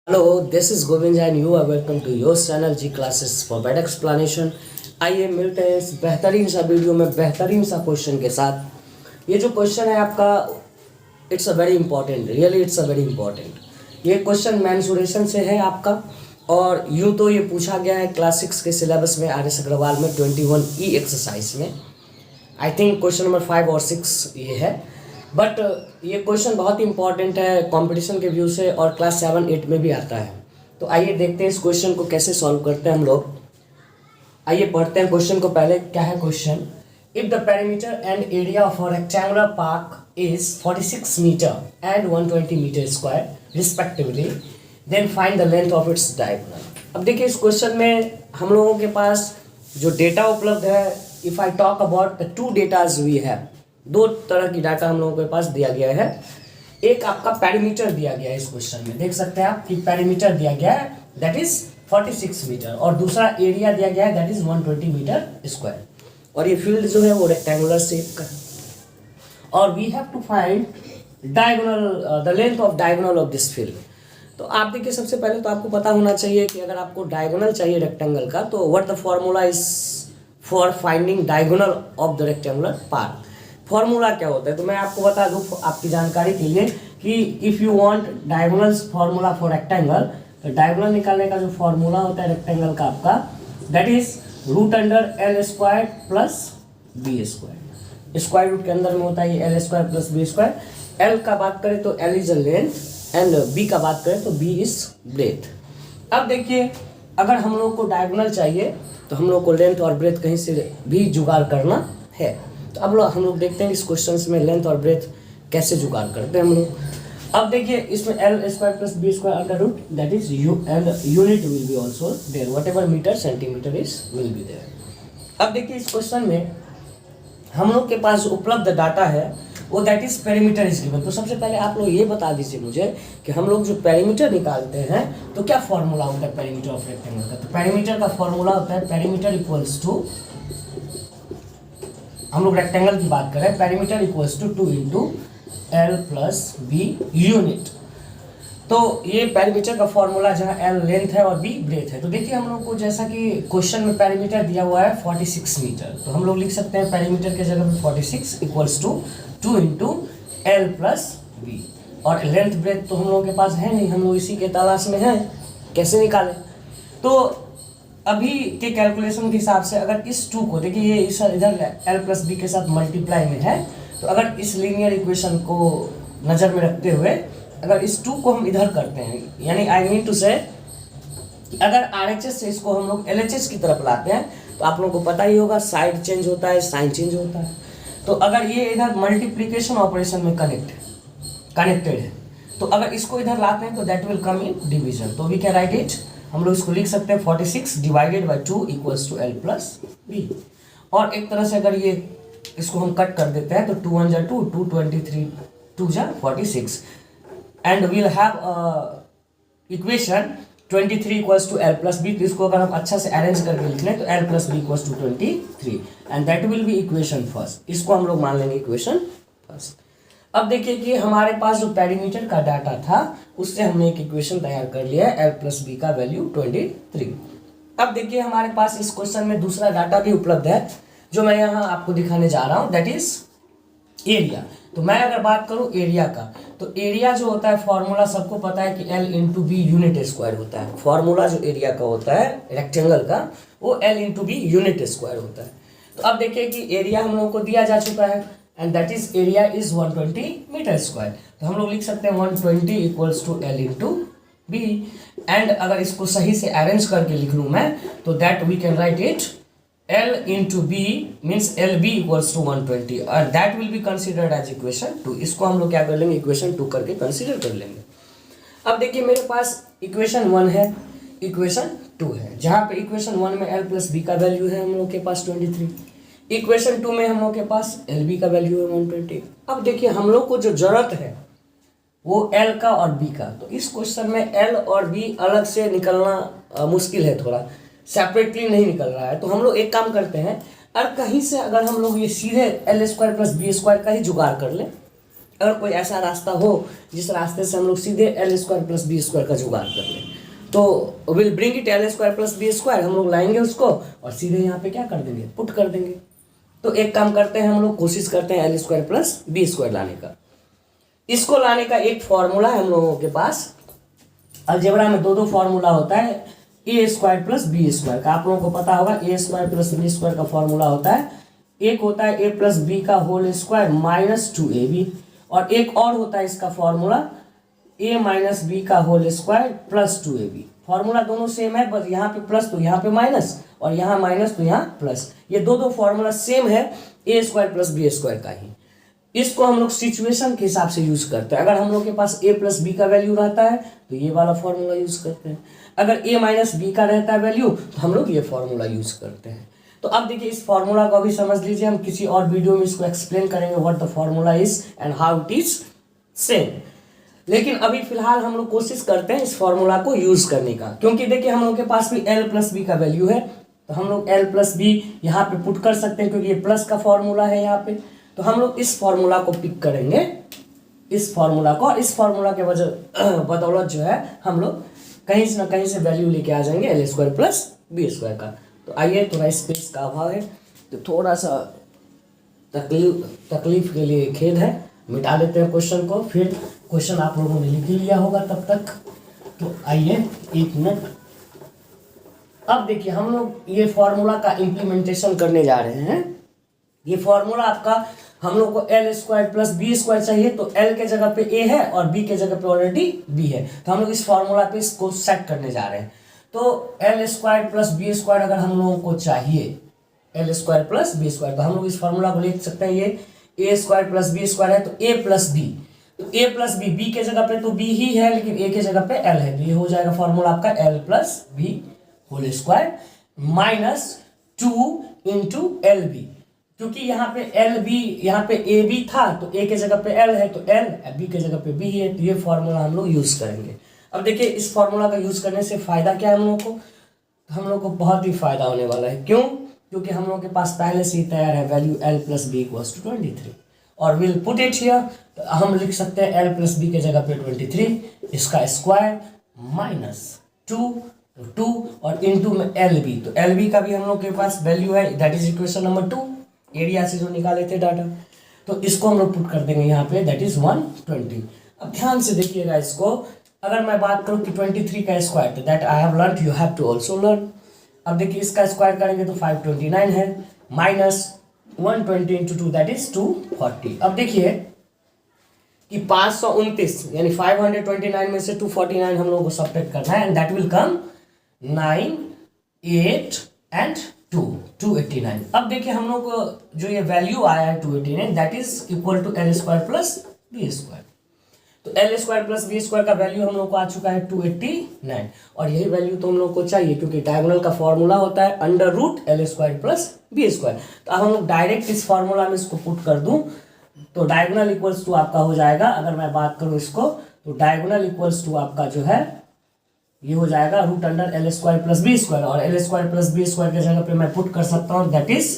Hello, this is Govind and you are welcome to your channel G classes for better explanation. आइए मिलते हैं इस बेहतरीन सा वीडियो में बेहतरीन सा क्वेश्चन के साथ। ये जो क्वेश्चन है आपका, it's a very important, really it's a very important. ये क्वेश्चन मैंसुरेशन से है आपका, और यूँ तो ये पूछा गया है क्लास 6 के सिलेबस में RS अग्रवाल में 21E एक्सरसाइज में। आई थिंक क्वेश्चन नंबर 5 और 6 ये है, बट ये क्वेश्चन बहुत इंपॉर्टेंट है कंपटीशन के व्यू से, और क्लास 7-8 में भी आता है। तो आइए देखते हैं इस क्वेश्चन को कैसे सॉल्व करते हैं हम लोग। आइए पढ़ते हैं क्वेश्चन को। पहले क्या है question? If the perimeter and area of a rectangular park is 46 metre and 120 metre square respectively, then find the length of its diagonal. अब देखिए इस क्वेश्चन में हम लोगों के पास जो डेटा उपलब्ध है, if I talk about the two datas we have, दो तरह की डाटा हम लोगों के पास दिया गया है। एक आपका पेरीमीटर दिया गया है इस क्वेश्चन में, देख सकते हैं आप कि पेरीमीटर दिया गया है दैट इज 46 मीटर, और दूसरा एरिया दिया गया है दैट इज 120 मीटर स्क्वायर, और ये फील्ड जो है वो रेक्टेंगुलर शेप का है। और we have to find diagonal, the length of diagonal of this field. तो आप देखिए, सबसे पहले तो आपको पता होना चाहिए कि अगर आपको डायगोनल चाहिए रेक्टेंगल का, तो what the formula is for finding diagonal of the rectangular part. Formula क्या होता है तो मैं आपको बता दूं आपकी जानकारी के लिए कि if you want diagonals formula for rectangle, तो डायगोनल निकालने का जो फॉर्मूला होता है रेक्टेंगल का आपका, that is root under L square plus B square. Square root के अंदर में होता है ये L square plus B square. L का बात करें तो L is a length, and B का बात करें तो बी इज ब्रेथ। अब देखिए, अगर हम लोग को डायगोनल चाहिए तो हम लोग को लेंथ और ब्रेथ कहीं से भी जुगाड़ करना है। तो अब हम लोग देखते हैं इस क्वेश्चंस में लेंथ और ब्रेथ कैसे जुगाड़ करते हैं हम लोग। अब देखिए इसमें L square plus B square under root that is you, and unit will be also there, whatever metre centimetre is will be there. अब देखिए इस क्वेश्चन में हम लोग के पास उपलब्ध डाटा है वो that is perimeter is given. तो सबसे पहले आप लोग ये बता दीजिए मुझे कि हम लोग जो पेरीमीटर निकालते हैं तो क्या फॉर्मूला होता है पेरीमीटर ऑफ रेक्टेंगल का। तो पेरीमीटर का फॉर्मूला होता है पेरीमीटर इक्वल्स टू, हम लोग रेक्टेंगल की बात करें, perimeter equals to 2 into L plus B unit. तो ये पेरीमीटर का फॉर्मूला जहाँ एल लेंथ है और बी ब्रेथ है। तो देखिए हम लोग को जैसा कि क्वेश्चन में पेरीमीटर दिया हुआ है 46 मीटर, तो हम लोग लिख सकते हैं पेरीमीटर के जगह पे 46 equals to 2 into L plus B, और लेंथ ब्रेथ तो हम लोगों के पास है नहीं, हम लोग इसी के तलाश में हैं कैसे निकालें। तो अभी के कैलकुलेशन के हिसाब से अगर इस 2 को देखिए, ये इस इधर एल प्लस बी के साथ मल्टीप्लाई में है, तो अगर इस लीनियर इक्वेशन को नज़र में रखते हुए अगर इस 2 को हम इधर करते हैं, यानी आई मीन टू से कि अगर RHS से इसको हम लोग LHS की तरफ लाते हैं, तो आप लोगों को पता ही होगा साइड चेंज होता है, साइन चेंज होता है। तो अगर ये इधर मल्टीप्लीकेशन ऑपरेशन में कनेक्टेड है, तो अगर इसको इधर लाते हैं तो that will come in division. तो वी कैन राइट इट, हम लोग इसको लिख सकते हैं 46 divided by 2 equals to L plus B. और एक तरह से अगर ये इसको हम कट कर देते हैं तो 2 1 जा 2, 2 23, 2 जा 46, and we'll have equation 23 equals to L plus B. तो इसको अगर हम अच्छा से अरेंज करके लिख लें तो L plus B equals to 23, and that will be equation first. इसको हम लोग मान लेंगे इक्वेशन फर्स्ट। अब देखिए कि हमारे पास जो पेरीमीटर का डाटा था उससे हमने एक इक्वेशन तैयार कर लिया है, एल प्लस बी का वैल्यू 23। अब देखिए हमारे पास इस क्वेश्चन में दूसरा डाटा भी उपलब्ध है जो मैं यहाँ आपको दिखाने जा रहा हूँ, दैट इज एरिया। तो मैं अगर बात करूँ एरिया का, तो एरिया जो होता है फॉर्मूला सबको पता है कि L into B unit square होता है। फॉर्मूला जो एरिया का होता है रेक्टेंगल का वो L into B unit square होता है। तो अब देखिए कि एरिया हम लोगों को दिया जा चुका है, and that is area is 120 metre square. तो हम लोग लिख सकते हैं 120 equals to L into B, and अगर इसको सही से अरेंज करके लिख लूँ मैं तो that we can write it L into B means L B equals to 120, और that will be considered as equation 2। इसको हम लोग क्या कर लेंगे, इक्वेशन 2 करके कंसिडर कर लेंगे। अब देखिए मेरे पास इक्वेशन 1 है, इक्वेशन 2 है, जहाँ पे इक्वेशन 1 में एल प्लस बी का वैल्यू है हम लोग के पास 23, इक्वेशन 2 में हम लोग के पास एल बी का वैल्यू है 120। अब देखिए हम लोग को जो जरूरत है वो एल का और बी का। तो इस क्वेश्चन में एल और बी अलग से निकलना मुश्किल है, थोड़ा सेपरेटली नहीं निकल रहा है। तो हम लोग एक काम करते हैं, और कहीं से अगर हम लोग ये सीधे L square plus B square का ही जुगाड़ कर लें अगर कोई ऐसा रास्ता हो जिस रास्ते से हम लोग सीधे L square plus B square का जुगाड़ कर लें, तो will bring it L square plus B square, हम लोग लाएंगे उसको और सीधे यहाँ पे क्या कर देंगे, पुट कर देंगे। तो एक काम करते हैं, हम लोग कोशिश करते हैं L square plus B square लाने का। इसको लाने का एक फॉर्मूला है हम लोगों के पास, अलजेब्रा में दो फॉर्मूला होता है, A square plus B square का। आप लोगों को पता होगा A square plus B square का फॉर्मूला होता है, एक होता है ए प्लस बी का होल स्क्वायर माइनस 2ab, और एक और होता है इसका फॉर्मूला ए माइनस बी का whole square plus 2ab। Formula दोनों सेम है, बस यहाँ पे प्लस तो यहाँ पे माइनस, और यहाँ माइनस तो यहाँ प्लस। ये दो फॉर्मूला सेम है A square plus B square का ही। इसको हम लोग सिचुएशन के हिसाब से यूज करते हैं। अगर हम लोग के पास ए प्लस बी का वैल्यू रहता है तो ये वाला फॉर्मूला यूज करते हैं, अगर ए माइनस बी का रहता है वैल्यू तो हम लोग ये फॉर्मूला यूज करते हैं। तो अब देखिए इस फॉर्मूला को अभी समझ लीजिए, हम किसी और वीडियो में इसको एक्सप्लेन करेंगे what the formula is and how it is same. लेकिन अभी फिलहाल हम लोग कोशिश करते हैं इस फॉर्मूला को यूज करने का, क्योंकि देखिए हम लोग के पास भी एल प्लस बी का वैल्यू है, तो हम लोग एल प्लस बी यहाँ पे पुट कर सकते हैं, क्योंकि ये प्लस का फॉर्मूला है यहाँ पे। तो हम लोग इस फॉर्मूला को पिक करेंगे, इस फॉर्मूला को, और इस फॉर्मूला के बदौलत जो है हम लोग कहीं से ना कहीं से वैल्यू लेके आ जाएंगे L square plus B square का। तो आइए, थोड़ा स्पेस का अभाव है तो थोड़ा सा तकलीफ के लिए खेद है, मिटा देते हैं क्वेश्चन को, फिर क्वेश्चन आप लोगों ने लिख लिया होगा तब तक। तो आइए 1 मिनट। अब देखिए हम लोग ये फॉर्मूला का इम्प्लीमेंटेशन करने जा रहे हैं। ये फॉर्मूला आपका, हम लोग को L square plus B square चाहिए, तो एल के जगह पे ए है और बी के जगह पे ऑलरेडी बी है, तो हम लोग इस फॉर्मूला पे इसको सेट करने जा रहे हैं। तो L square plus B square अगर हम लोगों को चाहिए, L square plus B square, तो हम लोग इस फॉर्मूला को लिख सकते हैं, ये ए स्क्वायर प्लस बी स्क्वायर है तो ए प्लस बी, तो ए प्लस बी, बी के जगह पे तो बी ही है लेकिन ए के जगह पे एल है, तो ये हो जाएगा फॉर्मूला आपका L plus B whole square minus 2 into L B, क्योंकि यहाँ पे एल बी, यहाँ पे ए बी था तो ए के जगह पे एल है तो एल, बी के जगह पे बी है, तो ये फॉर्मूला हम लोग यूज करेंगे। अब देखिए इस फॉर्मूला का यूज करने से फायदा क्या है हम लोग को, हम लोग को बहुत ही फायदा होने वाला है। क्यों? क्योंकि हम लोग के पास पहले से ही तैयार है value L plus B equals to 23, और विल पुट इट हियर, तो हम लिख सकते हैं एल प्लस बी के जगह पे 23, इसका स्क्वायर माइनस 2 और इनटू में एल बी, तो एल बी का भी हम लोग के पास वैल्यू है, that is equation number 2, area से जो निकाले थे डाटा, तो इसको हम लोग पुट कर देंगे यहाँ पे, दैट इज 120। अब ध्यान से देखिएगा इसको, अगर मैं बात करूँ कि 23 का स्क्वायर, तो that I have learn, you have to also learn. अब देखिए इसका स्क्वायर करेंगे तो 529 है, माइनस 120 इंटू 2 दैट इज 240। अब देखिए कि 529 यानी 529 में से 249 हम लोगों को सब्ट्रैक्ट करना है, and that will come 9, 8 and 289। अब देखिए हम लोग को जो ये वैल्यू आया है 289, that is equal to L square plus B square. तो L square plus B square का वैल्यू हम लोग को आ चुका है 289, और यही वैल्यू तो हम लोग को चाहिए, क्योंकि डायगोनल का फॉर्मूला होता है under root L square plus B square. तो अब हम लोग डायरेक्ट इस फॉर्मूला में इसको पुट कर दूं तो डायगोनल इक्वल्स टू आपका हो जाएगा, अगर मैं बात करूं इसको, तो डायगोनल इक्वल्स टू आपका जो है ये हो जाएगा root under L square plus B square, और L square plus B square के जगह पे मैं पुट कर सकता हूँ दैट इज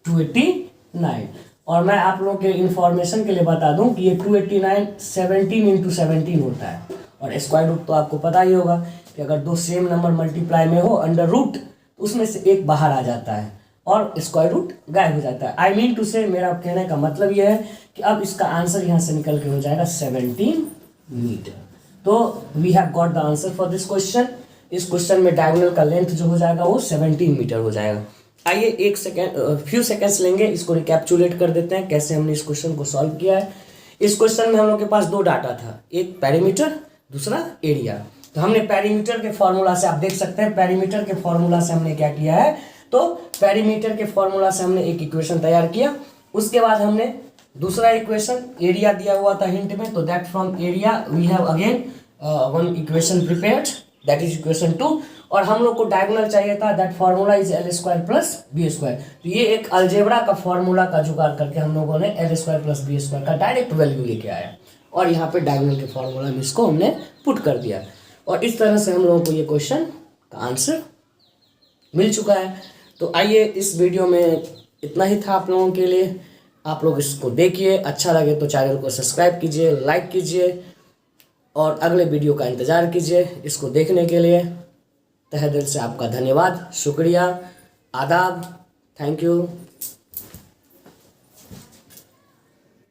289। और मैं आप लोगों के इंफॉर्मेशन के लिए बता दूं कि ये 289 17 इंटू 17 होता है, और स्क्वायर रूट तो आपको पता ही होगा कि अगर दो सेम नंबर मल्टीप्लाई में हो अंडर रूट, तो उसमें से एक बाहर आ जाता है और स्क्वायर रूट गायब हो जाता है। आई मीन टू से, मेरा कहने का मतलब यह है कि अब इसका आंसर यहाँ से निकल के हो जाएगा 17 मीटर। तो we have got the answer for this question. इस क्वेश्चन में डायगोनल का लेंथ जो हो जाएगा वो 17 मीटर हो जाएगा। आइए एक सेकेंड, फ्यू सेकेंड्स लेंगे, इसको रिकैप्चुलेट कर देते हैं कैसे हमने इस क्वेश्चन को सॉल्व किया है। इस क्वेश्चन में हम लोग के पास दो डाटा था, एक पेरीमीटर, दूसरा एरिया। तो हमने पेरीमीटर के फॉर्मूला से, आप देख सकते हैं पेरीमीटर के फॉर्मूला से हमने क्या किया है, तो पेरीमीटर के फॉर्मूला से हमने एक इक्वेशन तैयार किया, उसके बाद हमने दूसरा इक्वेशन, एरिया दिया हुआ था हिंट में, तो that from area we have again one equation prepared, that is equation 2, और हम लोग को डायगोनल चाहिए था, that formula is L square plus B square. तो ये एक अलजेब्रा का फॉर्मूला का जुगाड़ करके हम लोगों ने L square plus B square का डायरेक्ट वैल्यू लेके आया, और यहाँ पे डायगोनल के फॉर्मूला में इसको हमने पुट कर दिया, और इस तरह से हम लोगों को ये क्वेश्चन का आंसर मिल चुका है। तो आइए इस वीडियो में इतना ही था आप लोगों के लिए। आप लोग इसको देखिए, अच्छा लगे तो चैनल को सब्सक्राइब कीजिए, लाइक कीजिए और अगले वीडियो का इंतज़ार कीजिए। इसको देखने के लिए तहे दिल से आपका धन्यवाद, शुक्रिया, आदाब, थैंक यू।